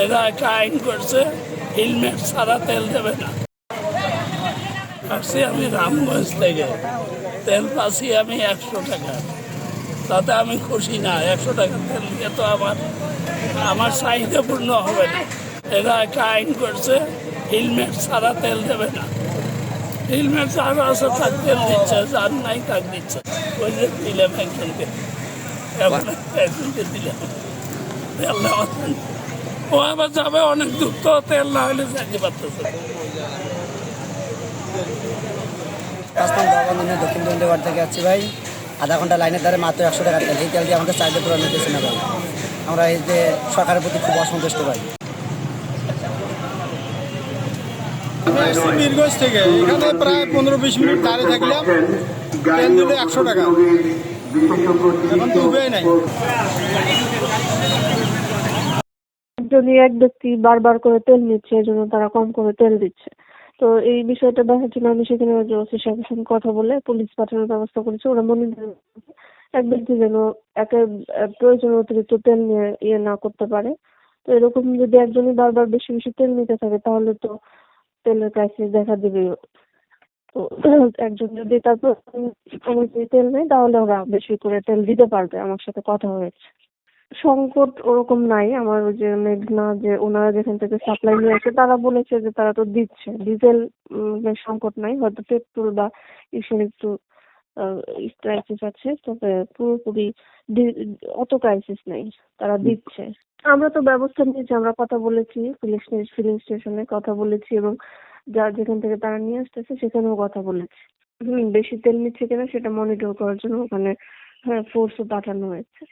এরা একটা আইন করছে, হেলমেট ছাড়া তেল দেবে না। আসছি আমি রামগঞ্জ থেকে, তেল পাচ্ছি আমি 100 টাকা, তাতে আমি খুশি না। 100 টাকা তেল দিয়ে তো আমার চাহিদা পূর্ণ হবে না। এরা একটা আইন করছে, হেলমেট ছাড়া তেল দেবে না। হেলমেট ছাড়া আছে তার তেল দিচ্ছে, যার নাই তার দিচ্ছে। ওই যে দিলাম একজনকে, একজনকে দিলাম তেল নেওয়ার জন্য। ও আবার যাবে অনেক দূর, তো তেল না হলে যাইতে পারতেছে। দক্ষিণ দন্ডেবাড় থেকে যাচ্ছি ভাই, আধা ঘন্টা লাইনের দ্বারা মাত্র 100 টাকা তেল। এই তেল দিয়ে আমাদের চাহিদা পূরণ নিতেছে না ভাই। আমরা এই যে সরকারের প্রতি খুব অসন্তুষ্ট ভাই। মিরগঞ্জ থেকে এখানে প্রায় 15-20 মিনিট দাঁড়িয়ে থাকলাম, তেল দিলে 100 টাকা, এখন তো উপায় নাই। যদি এক ব্যক্তি বারবার করে তেল নিচ্ছে, এই জন্য তারা কম করে তেল দিচ্ছে। তো এই বিষয়টা দেখার জন্য আমি সেখানে ওসি সাহেবের সঙ্গে কথা বলে পুলিশ পাঠানোর ব্যবস্থা করেছি। ওরা মনিটর এক ব্যক্তি যেন প্রয়োজন অতিরিক্ত তেল নিয়ে না করতে পারে। তো এরকম যদি একজনই বারবার বেশি বেশি তেল নিতে থাকে, তাহলে তো তেলের ক্রাইসিস দেখা দিবে। তো একজন যদি তারপর অনুযায়ী তেল নেয়, তাহলে ওরা বেশি করে তেল দিতে পারবে। আমার সাথে কথা হয়েছে। সংকট ওরকম নাই। আমার ওই যে মেঘনা, যে ওনারা যেখান থেকে সাপ্লাই নিয়ে আসে, তারা বলেছে যে তারা তো দিচ্ছে। ডিজেল সংকট নাই, হয়তো পেট্রোল বা ইসের একটু ক্রাইসিস আছে, তবে পুরোপুরি অত ক্রাইসিস নেই, তারা দিচ্ছে। আমরা তো ব্যবস্থা নিয়েছি, আমরা কথা বলেছি ফিলিং স্টেশনে কথা বলেছি, এবং যেখান থেকে তারা নিয়ে আসতেছে সেখানেও কথা বলেছি। বেশি তেল নিচ্ছে কিনা সেটা মনিটর করার জন্য ওখানে ফোর্সও পাঠানো হয়েছে।